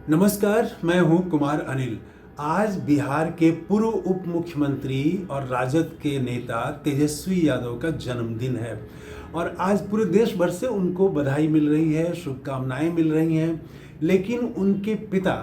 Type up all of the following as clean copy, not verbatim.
नमस्कार, मैं हूं कुमार अनिल। आज बिहार के पूर्व उप मुख्यमंत्री और राजद के नेता तेजस्वी यादव का जन्मदिन है और आज पूरे देश भर से उनको बधाई मिल रही है, शुभकामनाएं मिल रही हैं। लेकिन उनके पिता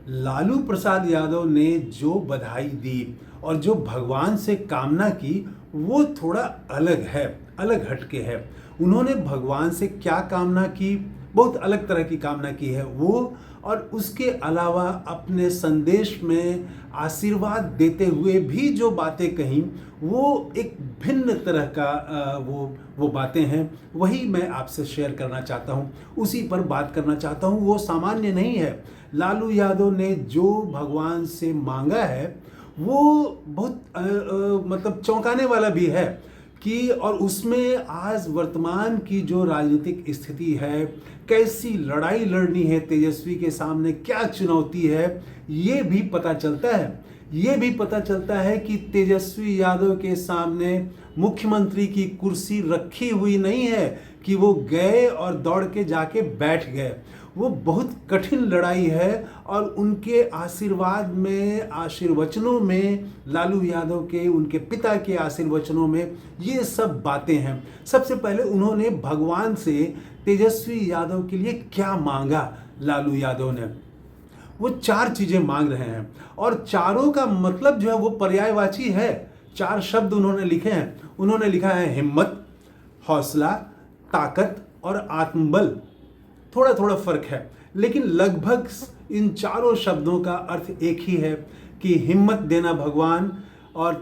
लालू प्रसाद यादव ने जो बधाई दी और जो भगवान से कामना की वो थोड़ा अलग है, अलग हटके है। उन्होंने भगवान से क्या कामना की, बहुत अलग तरह की कामना की है वो, और उसके अलावा अपने संदेश में आशीर्वाद देते हुए भी जो बातें कहीं वो एक भिन्न तरह का वो बातें हैं। वही मैं आपसे शेयर करना चाहता हूँ, उसी पर बात करना चाहता हूँ। वो सामान्य नहीं है। लालू यादव ने जो भगवान से मांगा है वो बहुत मतलब चौंकाने वाला भी है कि, और उसमें आज वर्तमान की जो राजनीतिक स्थिति है, कैसी लड़ाई लड़नी है तेजस्वी के सामने, क्या चुनौती है, ये भी पता चलता है। ये भी पता चलता है कि तेजस्वी यादव के सामने मुख्यमंत्री की कुर्सी रखी हुई नहीं है कि वो गए और दौड़ के जाके बैठ गए। वो बहुत कठिन लड़ाई है और उनके आशीर्वाद में, आशीर्वचनों में, लालू यादव के, उनके पिता के आशीर्वचनों में ये सब बातें हैं। सबसे पहले उन्होंने भगवान से तेजस्वी यादव के लिए क्या मांगा। लालू यादव ने वो 4 चीजें मांग रहे हैं और चारों का मतलब जो है वो पर्यायवाची है। 4 शब्द उन्होंने लिखे हैं। उन्होंने लिखा है हिम्मत, हौसला, ताकत और आत्मबल। थोड़ा थोड़ा फर्क है, लेकिन लगभग इन चारों शब्दों का अर्थ एक ही है कि हिम्मत देना भगवान, और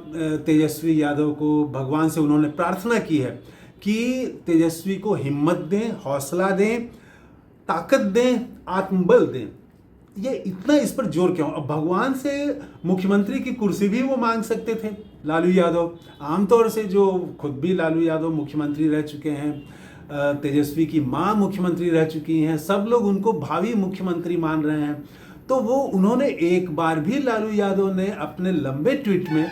तेजस्वी यादव को भगवान से उन्होंने प्रार्थना की है कि तेजस्वी को हिम्मत दें, हौसला दें, ताकत दें, आत्मबल दें। ये इतना इस पर जोर क्यों? अब भगवान से मुख्यमंत्री की कुर्सी भी वो मांग सकते थे लालू यादव। आमतौर से जो खुद भी लालू यादव मुख्यमंत्री रह चुके हैं, तेजस्वी की मां मुख्यमंत्री रह चुकी हैं, सब लोग उनको भावी मुख्यमंत्री मान रहे हैं। तो वो उन्होंने एक बार भी, लालू यादव ने अपने लंबे ट्वीट में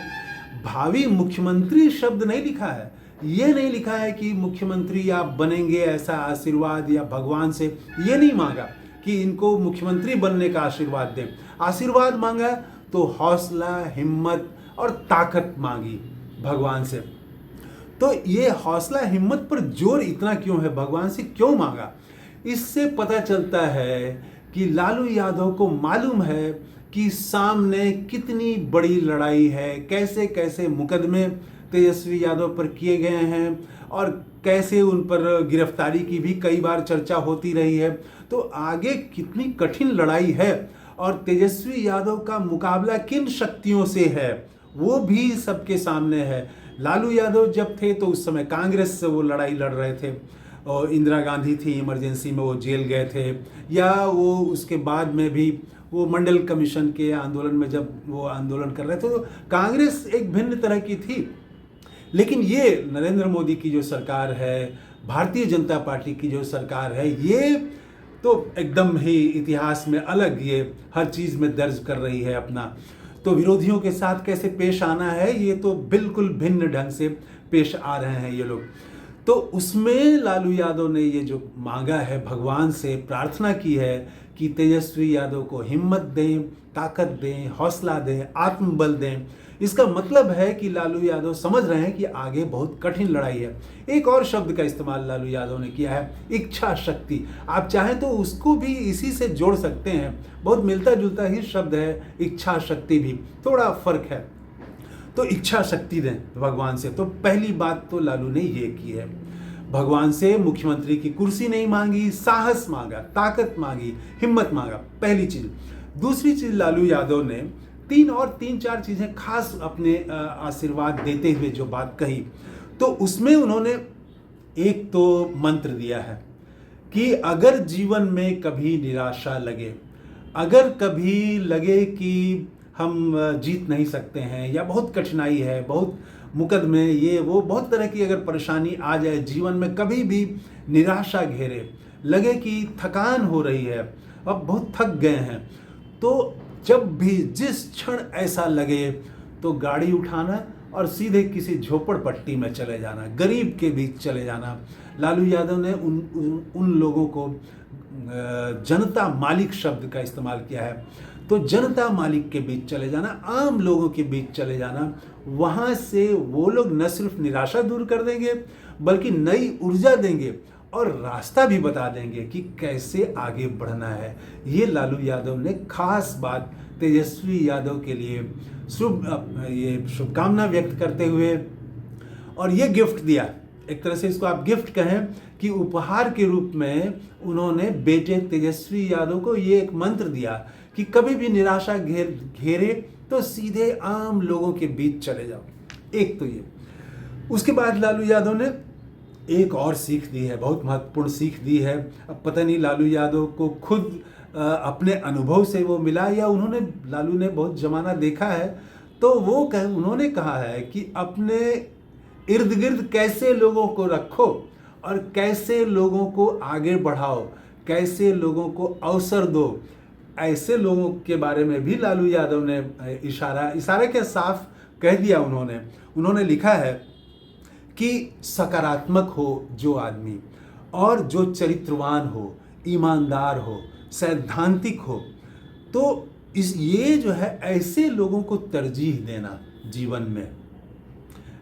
भावी मुख्यमंत्री शब्द नहीं लिखा है। ये नहीं लिखा है कि मुख्यमंत्री आप बनेंगे, ऐसा आशीर्वाद, या भगवान से ये नहीं मांगा कि इनको मुख्यमंत्री बनने का आशीर्वाद दें। आशीर्वाद मांगा तो हौसला, हिम्मत और ताकत मांगी भगवान से। तो ये हौसला, हिम्मत पर जोर इतना क्यों है, भगवान से क्यों मांगा? इससे पता चलता है कि लालू यादव को मालूम है कि सामने कितनी बड़ी लड़ाई है, कैसे कैसे मुकदमे तेजस्वी यादव पर किए गए हैं और कैसे उन पर गिरफ्तारी की भी कई बार चर्चा होती रही है। तो आगे कितनी कठिन लड़ाई है और तेजस्वी यादव का मुकाबला किन शक्तियों से है वो भी सबके सामने है। लालू यादव जब थे तो उस समय कांग्रेस से वो लड़ाई लड़ रहे थे और इंदिरा गांधी थी, इमरजेंसी में वो जेल गए थे, या वो उसके बाद में भी वो मंडल कमीशन के आंदोलन में जब वो आंदोलन कर रहे थे तो कांग्रेस एक भिन्न तरह की थी। लेकिन ये नरेंद्र मोदी की जो सरकार है, भारतीय जनता पार्टी की जो सरकार है, ये तो एकदम ही इतिहास में अलग, ये हर चीज़ में दर्ज कर रही है अपना। तो विरोधियों के साथ कैसे पेश आना है, ये तो बिल्कुल भिन्न ढंग से पेश आ रहे हैं ये लोग। तो उसमें लालू यादव ने ये जो मांगा है, भगवान से प्रार्थना की है कि तेजस्वी यादव को हिम्मत दें, ताकत दें, हौसला दें, आत्मबल दें। इसका मतलब है कि लालू यादव समझ रहे हैं कि आगे बहुत कठिन लड़ाई है। एक और शब्द का इस्तेमाल लालू यादव ने किया है, इच्छा शक्ति। आप चाहें तो उसको भी इसी से जोड़ सकते हैं, बहुत मिलता जुलता ही शब्द है इच्छा शक्ति भी, थोड़ा फर्क है। तो इच्छा शक्ति दें भगवान से। तो पहली बात तो लालू ने ये की है, भगवान से मुख्यमंत्री की कुर्सी नहीं मांगी, साहस मांगा, ताकत मांगी, हिम्मत मांगा, पहली चीज। दूसरी चीज लालू यादव ने तीन चार चीजें खास अपने आशीर्वाद देते हुए जो बात कही, तो उसमें उन्होंने एक तो मंत्र दिया है कि अगर जीवन में कभी निराशा लगे, अगर कभी लगे कि हम जीत नहीं सकते हैं, या बहुत कठिनाई है, बहुत मुकदमे, ये वो, बहुत तरह की अगर परेशानी आ जाए जीवन में, कभी भी निराशा घेरे, लगे कि थकान हो रही है, अब बहुत थक गए हैं, तो जब भी जिस क्षण ऐसा लगे तो गाड़ी उठाना और सीधे किसी झोपड़पट्टी में चले जाना, गरीब के बीच चले जाना। लालू यादव ने उन लोगों को जनता मालिक शब्द का इस्तेमाल किया है। तो जनता मालिक के बीच चले जाना, आम लोगों के बीच चले जाना, वहाँ से वो लोग न सिर्फ निराशा दूर कर देंगे बल्कि नई ऊर्जा देंगे और रास्ता भी बता देंगे कि कैसे आगे बढ़ना है। ये लालू यादव ने खास बात तेजस्वी यादव के लिए शुभकामना व्यक्त करते हुए और ये गिफ्ट दिया, एक तरह से इसको आप गिफ्ट कहें कि उपहार के रूप में उन्होंने बेटे तेजस्वी यादव को ये एक मंत्र दिया कि कभी भी निराशा घेरे तो सीधे आम लोगों के बीच चले जाओ। एक तो ये, उसके बाद लालू यादव ने एक और सीख दी है, बहुत महत्वपूर्ण सीख दी है। अब पता नहीं लालू यादव को खुद अपने अनुभव से वो मिला या लालू ने बहुत जमाना देखा है, तो उन्होंने कहा है कि अपने इर्द गिर्द कैसे लोगों को रखो और कैसे लोगों को आगे बढ़ाओ, कैसे लोगों को अवसर दो, ऐसे लोगों के बारे में भी लालू यादव ने इशारा के साफ कह दिया। उन्होंने लिखा है कि सकारात्मक हो जो आदमी और जो चरित्रवान हो, ईमानदार हो, सैद्धांतिक हो, तो ये जो है ऐसे लोगों को तरजीह देना जीवन में।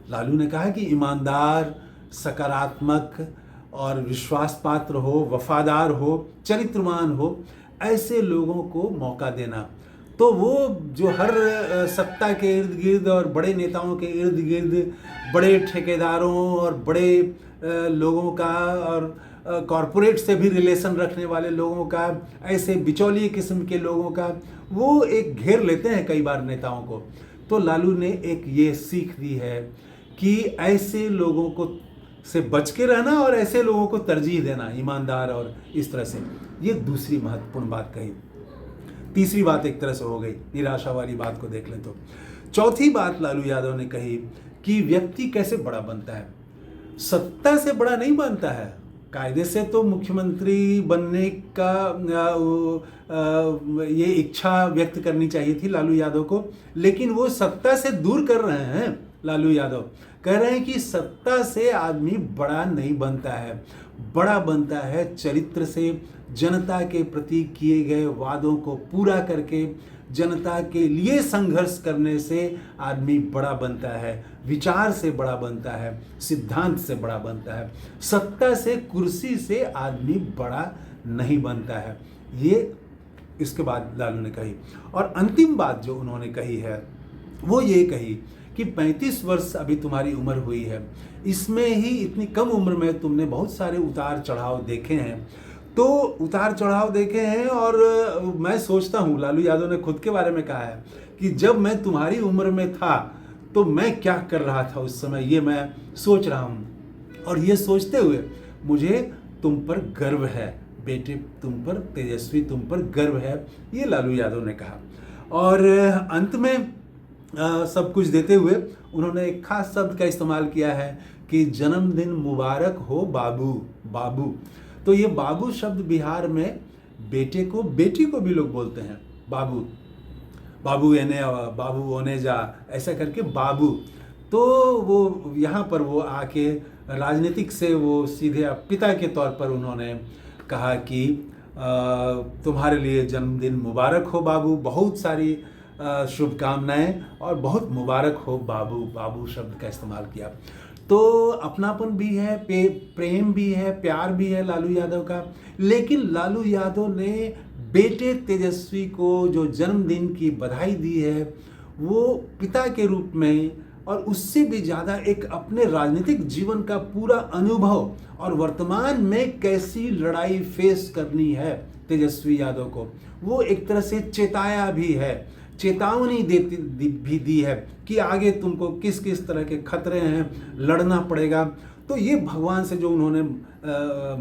लालू ने कहा कि ईमानदार, सकारात्मक और विश्वास पात्र हो, वफादार हो, चरित्रवान हो, ऐसे लोगों को मौका देना। तो वो जो हर सत्ता के इर्द गिर्द और बड़े नेताओं के इर्द गिर्द, बड़े ठेकेदारों और बड़े लोगों का और कॉरपोरेट से भी रिलेशन रखने वाले लोगों का, ऐसे बिचौलिए किस्म के लोगों का वो एक घेर लेते हैं कई बार नेताओं को। तो लालू ने एक ये सीख दी है कि ऐसे लोगों को से बच के रहना और ऐसे लोगों को तरजीह देना, ईमानदार और इस तरह से। ये दूसरी महत्वपूर्ण बात कही। तीसरी बात एक तरह से हो गई, निराशा वाली बात को देख लें तो। चौथी बात लालू यादव ने कही कि व्यक्ति कैसे बड़ा बनता है, सत्ता से बड़ा नहीं बनता है। कायदे से तो मुख्यमंत्री बनने का ये इच्छा व्यक्त करनी चाहिए थी लालू यादव को, लेकिन वो सत्ता से दूर कर रहे हैं। लालू यादव कह रहे हैं कि सत्ता से आदमी बड़ा नहीं बनता है, बड़ा बनता है चरित्र से, जनता के प्रति किए गए वादों को पूरा करके, जनता के लिए संघर्ष करने से आदमी बड़ा बनता है, विचार से बड़ा बनता है, सिद्धांत से बड़ा बनता है। सत्ता से, कुर्सी से आदमी बड़ा नहीं बनता है। ये इसके बाद लालू ने कही। और अंतिम बात जो उन्होंने कही है वो ये कही कि 35 वर्ष अभी तुम्हारी उम्र हुई है, इसमें ही इतनी कम उम्र में तुमने बहुत सारे उतार चढ़ाव देखे हैं। तो उतार चढ़ाव देखे हैं और मैं सोचता हूँ, लालू यादव ने खुद के बारे में कहा है कि जब मैं तुम्हारी उम्र में था तो मैं क्या कर रहा था उस समय, ये मैं सोच रहा हूँ। और ये सोचते हुए मुझे तुम पर गर्व है बेटे, तुम पर, तेजस्वी तुम पर गर्व है, ये लालू यादव ने कहा। और अंत में सब कुछ देते हुए उन्होंने एक खास शब्द का इस्तेमाल किया है कि जन्मदिन मुबारक हो बाबू। बाबू, तो ये बाबू शब्द बिहार में बेटे को, बेटी को भी लोग बोलते हैं बाबू, बाबू एने, बाबू ओने जा, ऐसा करके बाबू। तो वो यहाँ पर वो आके राजनीतिक से वो सीधे पिता के तौर पर उन्होंने कहा कि तुम्हारे लिए जन्मदिन मुबारक हो बाबू, बहुत सारी शुभकामनाएं और बहुत मुबारक हो बाबू। बाबू शब्द का इस्तेमाल किया। तो अपनापन भी है, प्रेम भी है, प्यार भी है लालू यादव का। लेकिन लालू यादव ने बेटे तेजस्वी को जो जन्मदिन की बधाई दी है वो पिता के रूप में, और उससे भी ज़्यादा एक अपने राजनीतिक जीवन का पूरा अनुभव और वर्तमान में कैसी लड़ाई फेस करनी है तेजस्वी यादव को, वो एक तरह से चेताया भी है, चेतावनी भी दी है कि आगे तुमको किस किस तरह के खतरे हैं, लड़ना पड़ेगा। तो ये भगवान से जो उन्होंने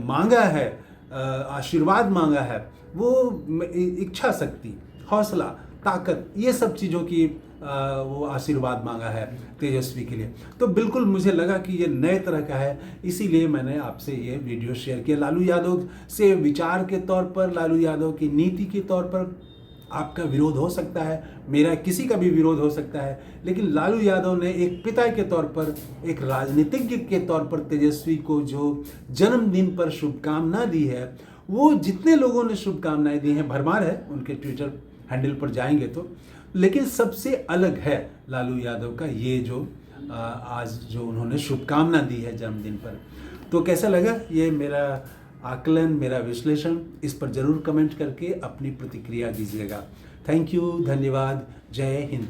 मांगा है, आशीर्वाद मांगा है, वो इच्छा शक्ति, हौसला, ताकत, ये सब चीज़ों की वो आशीर्वाद मांगा है तेजस्वी के लिए। तो बिल्कुल मुझे लगा कि ये नए तरह का है, इसीलिए मैंने आपसे ये वीडियो शेयर किया। लालू यादव से विचार के तौर पर, लालू यादव की नीति के तौर पर आपका विरोध हो सकता है, मेरा किसी का भी विरोध हो सकता है, लेकिन लालू यादव ने एक पिता के तौर पर, एक राजनीतिज्ञ के तौर पर तेजस्वी को जो जन्मदिन पर शुभकामना दी है, वो जितने लोगों ने शुभकामनाएं दी हैं, भरमार है, उनके ट्विटर हैंडल पर जाएंगे तो, लेकिन सबसे अलग है लालू यादव का ये जो आज जो उन्होंने शुभकामना दी है जन्मदिन पर। तो कैसा लगा ये मेरा आकलन, मेरा विश्लेषण, इस पर जरूर कमेंट करके अपनी प्रतिक्रिया दीजिएगा। थैंक यू, धन्यवाद, जय हिंद।